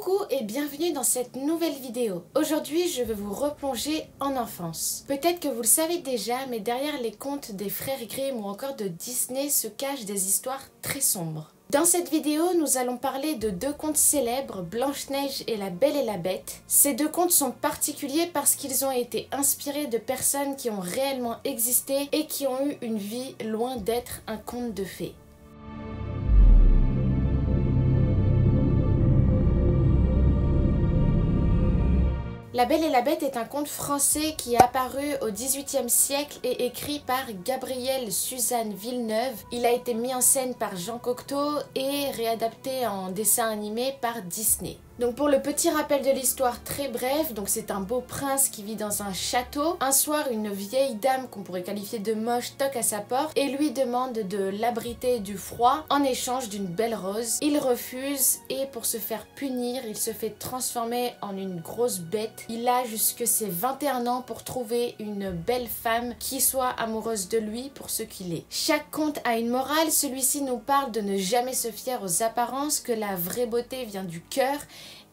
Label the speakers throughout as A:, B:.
A: Coucou et bienvenue dans cette nouvelle vidéo. Aujourd'hui, je vais vous replonger en enfance. Peut-être que vous le savez déjà, mais derrière les contes des frères Grimm ou encore de Disney se cachent des histoires très sombres. Dans cette vidéo, nous allons parler de deux contes célèbres, Blanche-Neige et La Belle et la Bête. Ces deux contes sont particuliers parce qu'ils ont été inspirés de personnes qui ont réellement existé et qui ont eu une vie loin d'être un conte de fées. La Belle et la Bête est un conte français qui est apparu au XVIIIe siècle et écrit par Gabrielle Suzanne Villeneuve. Il a été mis en scène par Jean Cocteau et réadapté en dessin animé par Disney. Donc pour le petit rappel de l'histoire très bref, donc c'est un beau prince qui vit dans un château. Un soir, une vieille dame qu'on pourrait qualifier de moche toque à sa porte et lui demande de l'abriter du froid en échange d'une belle rose. Il refuse et pour se faire punir, il se fait transformer en une grosse bête. Il a jusque ses 21 ans pour trouver une belle femme qui soit amoureuse de lui pour ce qu'il est. Chaque conte a une morale, celui-ci nous parle de ne jamais se fier aux apparences, que la vraie beauté vient du cœur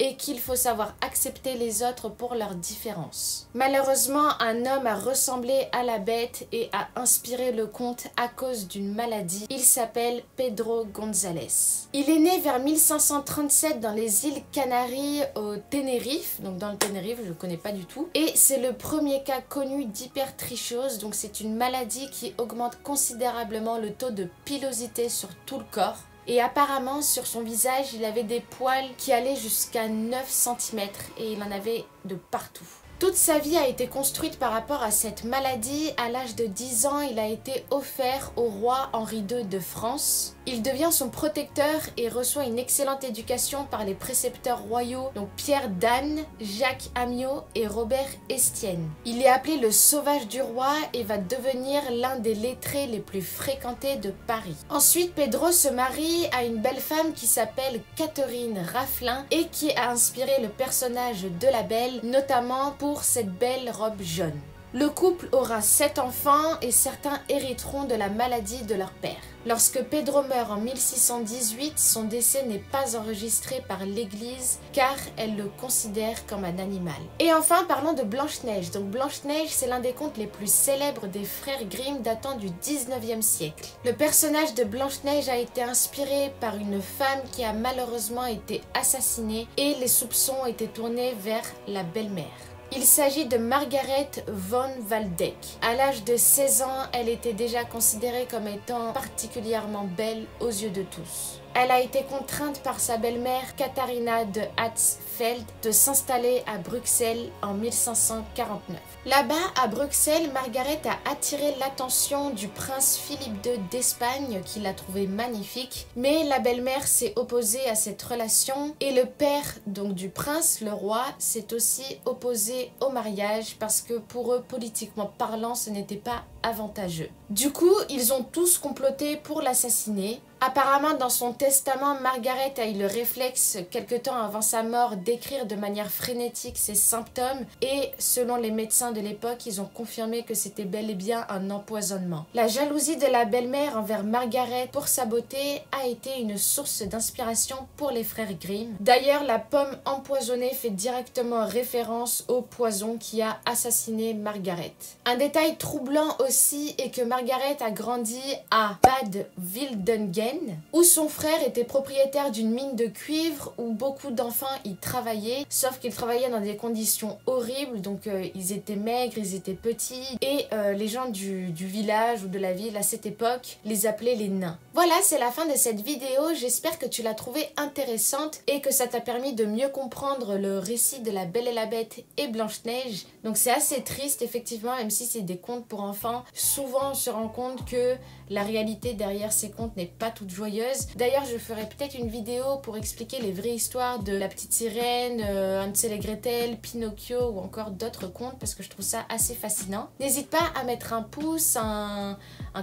A: et qu'il faut savoir accepter les autres pour leurs différences. Malheureusement, un homme a ressemblé à la bête et a inspiré le conte à cause d'une maladie. Il s'appelle Pedro González. Il est né vers 1537 dans les îles Canaries au Tenerife, donc dans le Tenerife, je ne connais pas du tout. Et c'est le premier cas connu d'hypertrichose, donc c'est une maladie qui augmente considérablement le taux de pilosité sur tout le corps. Et apparemment, sur son visage, il avait des poils qui allaient jusqu'à 9 cm et il en avait de partout. Toute sa vie a été construite par rapport à cette maladie. À l'âge de 10 ans, il a été offert au roi Henri II de France. Il devient son protecteur et reçoit une excellente éducation par les précepteurs royaux, donc Pierre d'Anne, Jacques Amyot et Robert Estienne. Il est appelé le sauvage du roi et va devenir l'un des lettrés les plus fréquentés de Paris. Ensuite, Pedro se marie à une belle femme qui s'appelle Catherine Raffelin et qui a inspiré le personnage de la Belle, notamment pour cette belle robe jaune. Le couple aura 7 enfants et certains hériteront de la maladie de leur père. Lorsque Pedro meurt en 1618, son décès n'est pas enregistré par l'église car elle le considère comme un animal. Et enfin, parlons de Blanche-Neige. Donc Blanche-Neige, c'est l'un des contes les plus célèbres des frères Grimm datant du 19e siècle. Le personnage de Blanche-Neige a été inspiré par une femme qui a malheureusement été assassinée et les soupçons étaient tournés vers la belle-mère. Il s'agit de Margaret von Waldeck. À l'âge de 16 ans, elle était déjà considérée comme étant particulièrement belle aux yeux de tous. Elle a été contrainte par sa belle-mère Katharina de Hatzfeld de s'installer à Bruxelles en 1549. Là-bas, à Bruxelles, Margaret a attiré l'attention du prince Philippe II d'Espagne qui l'a trouvée magnifique, mais la belle-mère s'est opposée à cette relation et le père donc du prince, le roi, s'est aussi opposé au mariage parce que pour eux, politiquement parlant, ce n'était pas avantageux. Du coup, ils ont tous comploté pour l'assassiner. Apparemment, dans son testament, Margaret a eu le réflexe, quelque temps avant sa mort, d'écrire de manière frénétique ses symptômes et, selon les médecins de l'époque, ils ont confirmé que c'était bel et bien un empoisonnement. La jalousie de la belle-mère envers Margaret pour sa beauté a été une source d'inspiration pour les frères Grimm. D'ailleurs, la pomme empoisonnée fait directement référence au poison qui a assassiné Margaret. Un détail troublant aussi est que Margaret a grandi à Bad Wildungen, où son frère était propriétaire d'une mine de cuivre où beaucoup d'enfants y travaillaient, sauf qu'ils travaillaient dans des conditions horribles, donc ils étaient maigres, ils étaient petits, et les gens du village ou de la ville à cette époque les appelaient les nains. Voilà, c'est la fin de cette vidéo, j'espère que tu l'as trouvée intéressante et que ça t'a permis de mieux comprendre le récit de La Belle et la Bête et Blanche-Neige. Donc c'est assez triste effectivement, même si c'est des contes pour enfants, souvent on se rend compte que la réalité derrière ces contes n'est pas toute joyeuse. D'ailleurs, je ferai peut-être une vidéo pour expliquer les vraies histoires de La Petite Sirène, Hansel et Gretel, Pinocchio ou encore d'autres contes parce que je trouve ça assez fascinant. N'hésite pas à mettre un pouce, un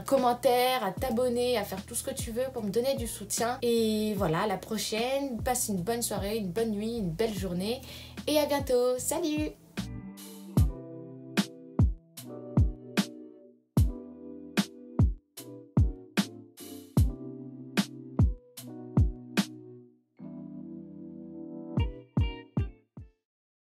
A: commentaire, à t'abonner, à faire tout ce que tu veux pour me donner du soutien. Et voilà, à la prochaine. Passe une bonne soirée, une bonne nuit, une belle journée et à bientôt. Salut!